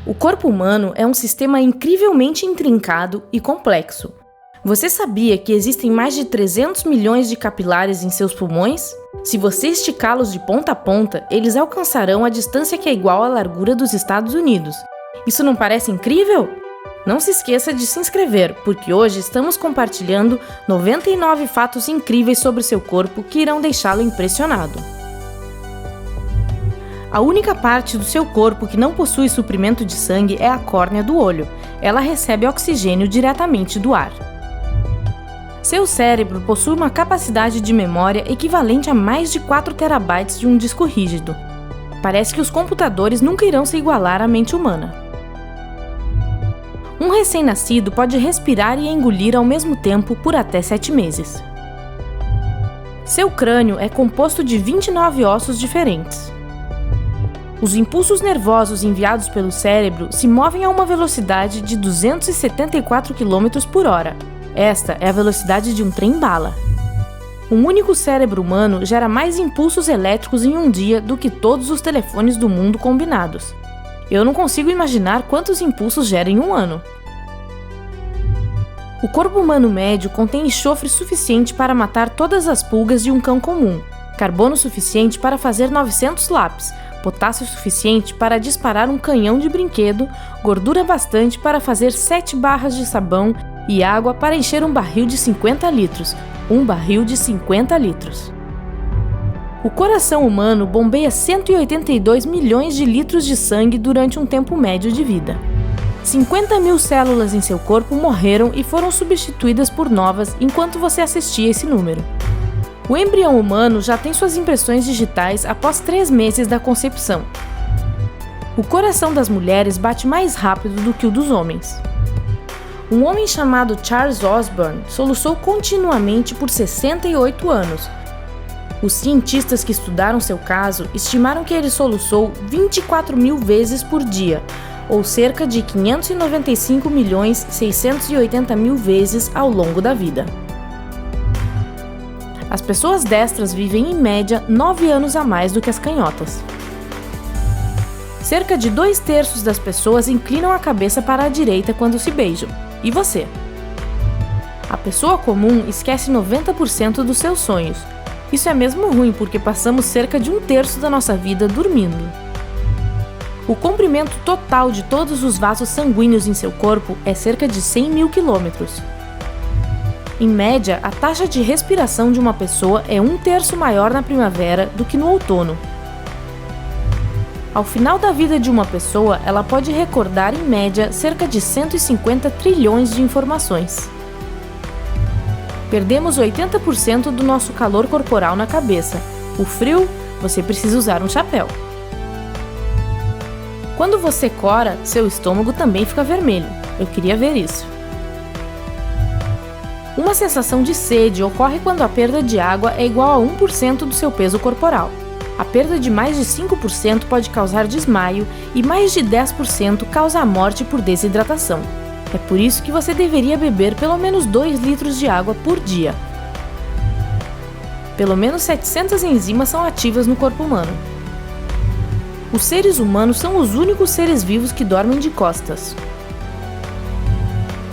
O corpo humano é um sistema incrivelmente intrincado e complexo. Você sabia que existem mais de 300 milhões de capilares em seus pulmões? Se você esticá-los de ponta a ponta, eles alcançarão a distância que é igual à largura dos Estados Unidos. Isso não parece incrível? Não se esqueça de se inscrever, porque hoje estamos compartilhando 99 fatos incríveis sobre seu corpo que irão deixá-lo impressionado. A única parte do seu corpo que não possui suprimento de sangue é a córnea do olho. Ela recebe oxigênio diretamente do ar. Seu cérebro possui uma capacidade de memória equivalente a mais de 4 terabytes de um disco rígido. Parece que os computadores nunca irão se igualar à mente humana. Um recém-nascido pode respirar e engolir ao mesmo tempo por até 7 meses. Seu crânio é composto de 29 ossos diferentes. Os impulsos nervosos enviados pelo cérebro se movem a uma velocidade de 274 km por hora. Esta é a velocidade de um trem-bala. Um único cérebro humano gera mais impulsos elétricos em um dia do que todos os telefones do mundo combinados. Eu não consigo imaginar quantos impulsos gera em um ano. O corpo humano médio contém enxofre suficiente para matar todas as pulgas de um cão comum, carbono suficiente para fazer 900 lápis, potássio suficiente para disparar um canhão de brinquedo, gordura bastante para fazer 7 barras de sabão e água para encher um barril de 50 litros. Um barril de 50 litros. O coração humano bombeia 182 milhões de litros de sangue durante um tempo médio de vida. 50 mil células em seu corpo morreram e foram substituídas por novas enquanto você assistia esse número. O embrião humano já tem suas impressões digitais após 3 meses da concepção. O coração das mulheres bate mais rápido do que o dos homens. Um homem chamado Charles Osborne soluçou continuamente por 68 anos. Os cientistas que estudaram seu caso estimaram que ele soluçou 24 mil vezes por dia, ou cerca de 595.680.000 vezes ao longo da vida. As pessoas destras vivem em média 9 anos a mais do que as canhotas. Cerca de 2/3 das pessoas inclinam a cabeça para a direita quando se beijam. E você? A pessoa comum esquece 90% dos seus sonhos. Isso é mesmo ruim porque passamos cerca de 1/3 da nossa vida dormindo. O comprimento total de todos os vasos sanguíneos em seu corpo é cerca de 100 mil quilômetros. Em média, a taxa de respiração de uma pessoa é 1/3 maior na primavera do que no outono. Ao final da vida de uma pessoa, ela pode recordar em média cerca de 150 trilhões de informações. Perdemos 80% do nosso calor corporal na cabeça. O frio, você precisa usar um chapéu. Quando você cora, seu estômago também fica vermelho. Eu queria ver isso. Uma sensação de sede ocorre quando a perda de água é igual a 1% do seu peso corporal. A perda de mais de 5% pode causar desmaio e mais de 10% causa a morte por desidratação. É por isso que você deveria beber pelo menos 2 litros de água por dia. Pelo menos 700 enzimas são ativas no corpo humano. Os seres humanos são os únicos seres vivos que dormem de costas.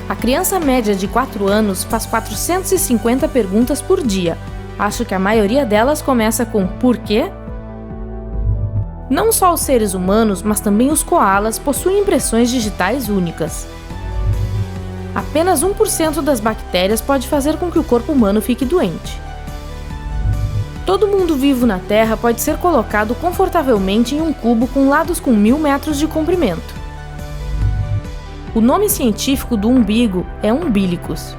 A criança média de 4 anos faz 450 perguntas por dia. Acho que a maioria delas começa com "por quê?". Não só os seres humanos, mas também os koalas possuem impressões digitais únicas. Apenas 1% das bactérias pode fazer com que o corpo humano fique doente. Todo mundo vivo na Terra pode ser colocado confortavelmente em um cubo com lados com 1000 metros de comprimento. O nome científico do umbigo é umbilicus.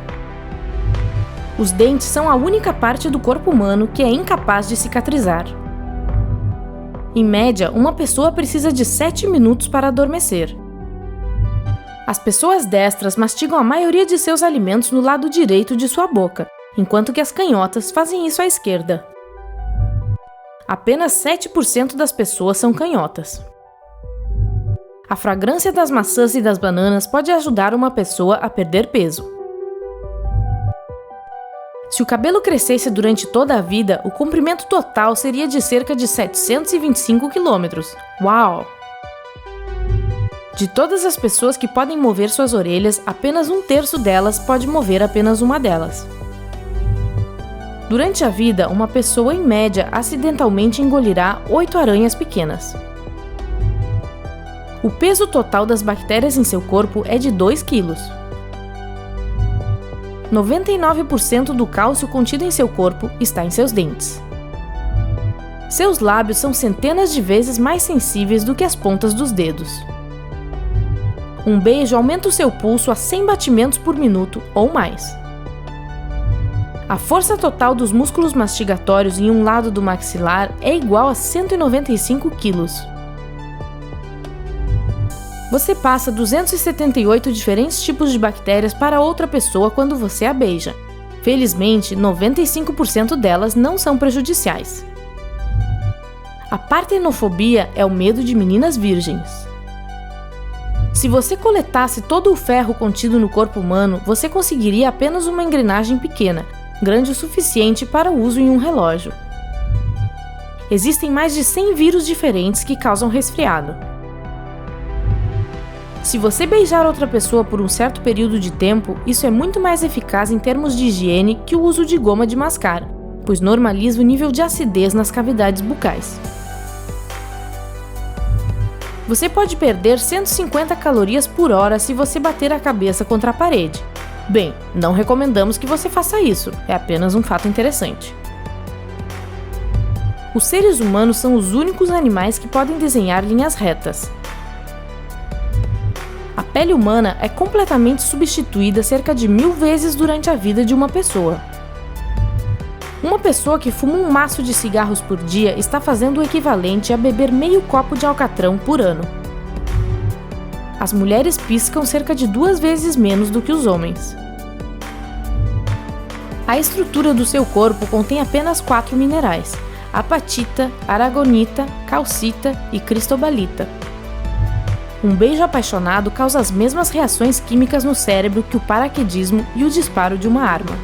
Os dentes são a única parte do corpo humano que é incapaz de cicatrizar. Em média, uma pessoa precisa de 7 minutos para adormecer. As pessoas destras mastigam a maioria de seus alimentos no lado direito de sua boca, enquanto que as canhotas fazem isso à esquerda. Apenas 7% das pessoas são canhotas. A fragrância das maçãs e das bananas pode ajudar uma pessoa a perder peso. Se o cabelo crescesse durante toda a vida, o comprimento total seria de cerca de 725 quilômetros. Uau! De todas as pessoas que podem mover suas orelhas, apenas 1/3 delas pode mover apenas uma delas. Durante a vida, uma pessoa, em média, acidentalmente engolirá 8 aranhas pequenas. O peso total das bactérias em seu corpo é de 2 quilos. 99% do cálcio contido em seu corpo está em seus dentes. Seus lábios são centenas de vezes mais sensíveis do que as pontas dos dedos. Um beijo aumenta o seu pulso a 100 batimentos por minuto ou mais. A força total dos músculos mastigatórios em um lado do maxilar é igual a 195 quilos. Você passa 278 diferentes tipos de bactérias para outra pessoa quando você a beija. Felizmente, 95% delas não são prejudiciais. A partenofobia é o medo de meninas virgens. Se você coletasse todo o ferro contido no corpo humano, você conseguiria apenas uma engrenagem pequena, grande o suficiente para o uso em um relógio. Existem mais de 100 vírus diferentes que causam resfriado. Se você beijar outra pessoa por um certo período de tempo, isso é muito mais eficaz em termos de higiene que o uso de goma de mascar, pois normaliza o nível de acidez nas cavidades bucais. Você pode perder 150 calorias por hora se você bater a cabeça contra a parede. Bem, não recomendamos que você faça isso, é apenas um fato interessante. Os seres humanos são os únicos animais que podem desenhar linhas retas. A pele humana é completamente substituída cerca de 1000 vezes durante a vida de uma pessoa. Uma pessoa que fuma um maço de cigarros por dia está fazendo o equivalente a beber meio copo de alcatrão por ano. As mulheres piscam cerca de 2 vezes menos do que os homens. A estrutura do seu corpo contém apenas 4 minerais: apatita, aragonita, calcita e cristobalita. Um beijo apaixonado causa as mesmas reações químicas no cérebro que o paraquedismo e o disparo de uma arma.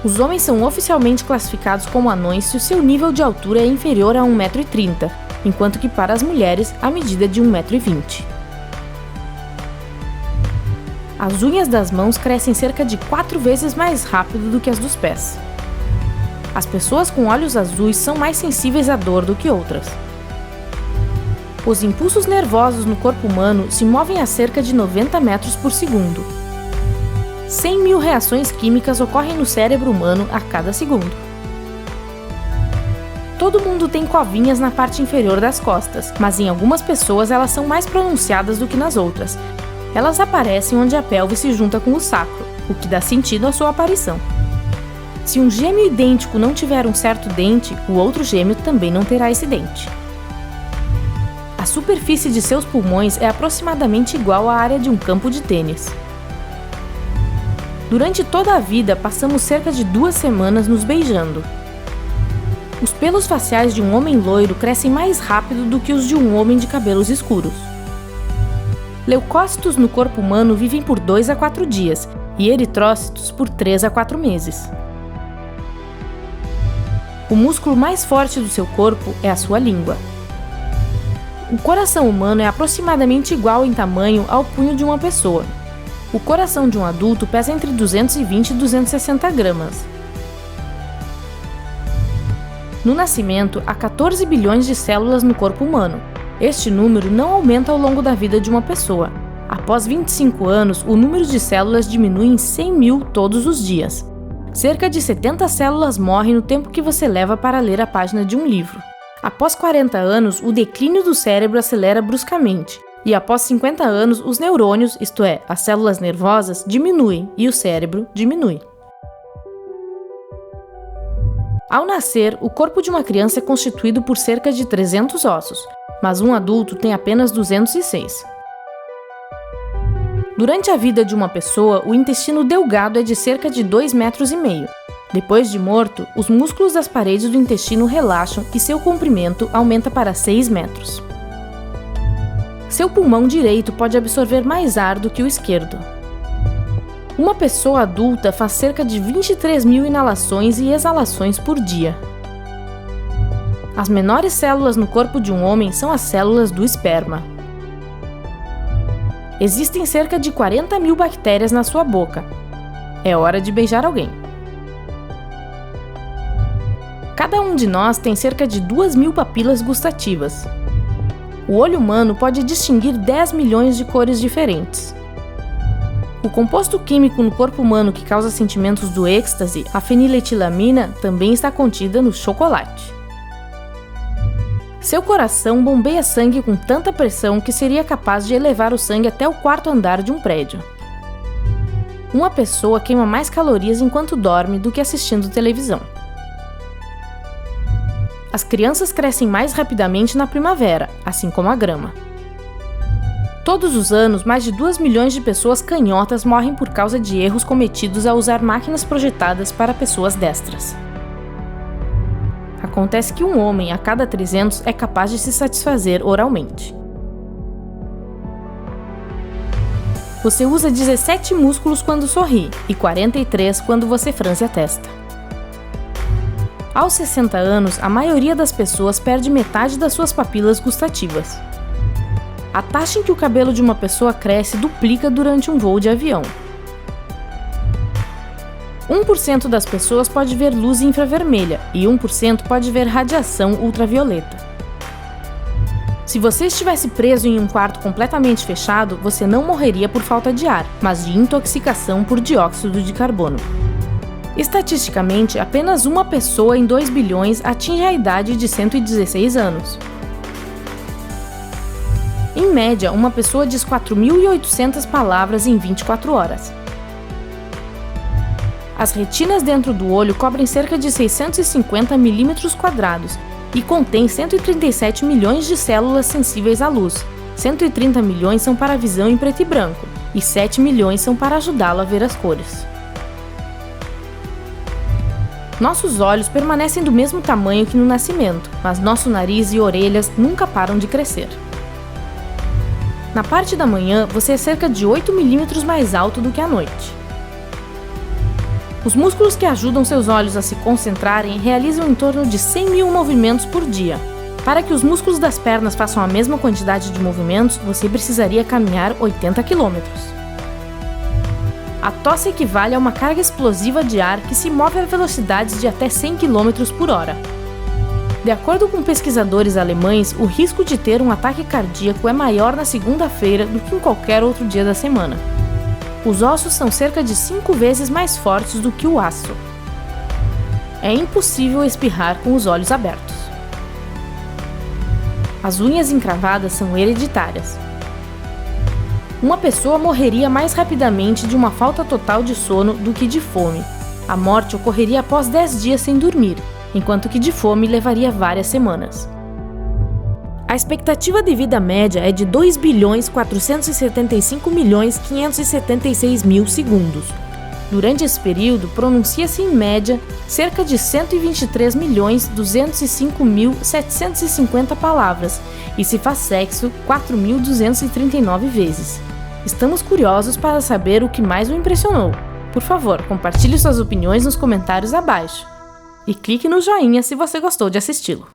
Os homens são oficialmente classificados como anões se o seu nível de altura é inferior a 1,30 m, enquanto que para as mulheres a medida é de 1,20 m. As unhas das mãos crescem cerca de 4 vezes mais rápido do que as dos pés. As pessoas com olhos azuis são mais sensíveis à dor do que outras. Os impulsos nervosos no corpo humano se movem a cerca de 90 metros por segundo. 100 mil reações químicas ocorrem no cérebro humano a cada segundo. Todo mundo tem covinhas na parte inferior das costas, mas em algumas pessoas elas são mais pronunciadas do que nas outras. Elas aparecem onde a pelve se junta com o sacro, o que dá sentido à sua aparição. Se um gêmeo idêntico não tiver um certo dente, o outro gêmeo também não terá esse dente. A superfície de seus pulmões é aproximadamente igual à área de um campo de tênis. Durante toda a vida, passamos cerca de 2 semanas nos beijando. Os pelos faciais de um homem loiro crescem mais rápido do que os de um homem de cabelos escuros. Leucócitos no corpo humano vivem por 2 a 4 dias e eritrócitos por 3 a 4 meses. O músculo mais forte do seu corpo é a sua língua. O coração humano é aproximadamente igual em tamanho ao punho de uma pessoa. O coração de um adulto pesa entre 220 e 260 gramas. No nascimento, há 14 bilhões de células no corpo humano. Este número não aumenta ao longo da vida de uma pessoa. Após 25 anos, o número de células diminui em 100 mil todos os dias. Cerca de 70 células morrem no tempo que você leva para ler a página de um livro. Após 40 anos, o declínio do cérebro acelera bruscamente. E após 50 anos, os neurônios, isto é, as células nervosas, diminuem e o cérebro diminui. Ao nascer, o corpo de uma criança é constituído por cerca de 300 ossos, mas um adulto tem apenas 206. Durante a vida de uma pessoa, o intestino delgado é de cerca de 2,5 metros. Depois de morto, os músculos das paredes do intestino relaxam e seu comprimento aumenta para 6 metros. Seu pulmão direito pode absorver mais ar do que o esquerdo. Uma pessoa adulta faz cerca de 23 mil inalações e exalações por dia. As menores células no corpo de um homem são as células do esperma. Existem cerca de 40.000 bactérias na sua boca. É hora de beijar alguém. Cada um de nós tem cerca de 2.000 papilas gustativas. O olho humano pode distinguir 10 milhões de cores diferentes. O composto químico no corpo humano que causa sentimentos do êxtase, a feniletilamina, também está contida no chocolate. Seu coração bombeia sangue com tanta pressão que seria capaz de elevar o sangue até o 4º andar de um prédio. Uma pessoa queima mais calorias enquanto dorme do que assistindo televisão. As crianças crescem mais rapidamente na primavera, assim como a grama. Todos os anos, mais de 2 milhões de pessoas canhotas morrem por causa de erros cometidos ao usar máquinas projetadas para pessoas destras. Acontece que um homem a cada 300 é capaz de se satisfazer oralmente. Você usa 17 músculos quando sorri e 43 quando você franze a testa. Aos 60 anos, a maioria das pessoas perde metade das suas papilas gustativas. A taxa em que o cabelo de uma pessoa cresce duplica durante um voo de avião. 1% das pessoas pode ver luz infravermelha e 1% pode ver radiação ultravioleta. Se você estivesse preso em um quarto completamente fechado, você não morreria por falta de ar, mas de intoxicação por dióxido de carbono. Estatisticamente, apenas uma pessoa em 2 bilhões atinge a idade de 116 anos. Em média, uma pessoa diz 4.800 palavras em 24 horas. As retinas dentro do olho cobrem cerca de 650 mm² e contêm 137 milhões de células sensíveis à luz. 130 milhões são para a visão em preto e branco e 7 milhões são para ajudá-lo a ver as cores. Nossos olhos permanecem do mesmo tamanho que no nascimento, mas nosso nariz e orelhas nunca param de crescer. Na parte da manhã, você é cerca de 8 milímetros mais alto do que à noite. Os músculos que ajudam seus olhos a se concentrarem realizam em torno de 100.000 movimentos por dia. Para que os músculos das pernas façam a mesma quantidade de movimentos, você precisaria caminhar 80 km. A tosse equivale a uma carga explosiva de ar que se move a velocidades de até 100 km por hora. De acordo com pesquisadores alemães, o risco de ter um ataque cardíaco é maior na segunda-feira do que em qualquer outro dia da semana. Os ossos são cerca de 5 vezes mais fortes do que o aço. É impossível espirrar com os olhos abertos. As unhas encravadas são hereditárias. Uma pessoa morreria mais rapidamente de uma falta total de sono do que de fome. A morte ocorreria após 10 dias sem dormir, enquanto que de fome levaria várias semanas. A expectativa de vida média é de 2.475.576.000 segundos. Durante esse período, pronuncia-se em média cerca de 123.205.750 palavras e se faz sexo 4.239 vezes. Estamos curiosos para saber o que mais o impressionou. Por favor, compartilhe suas opiniões nos comentários abaixo. E clique no joinha se você gostou de assisti-lo.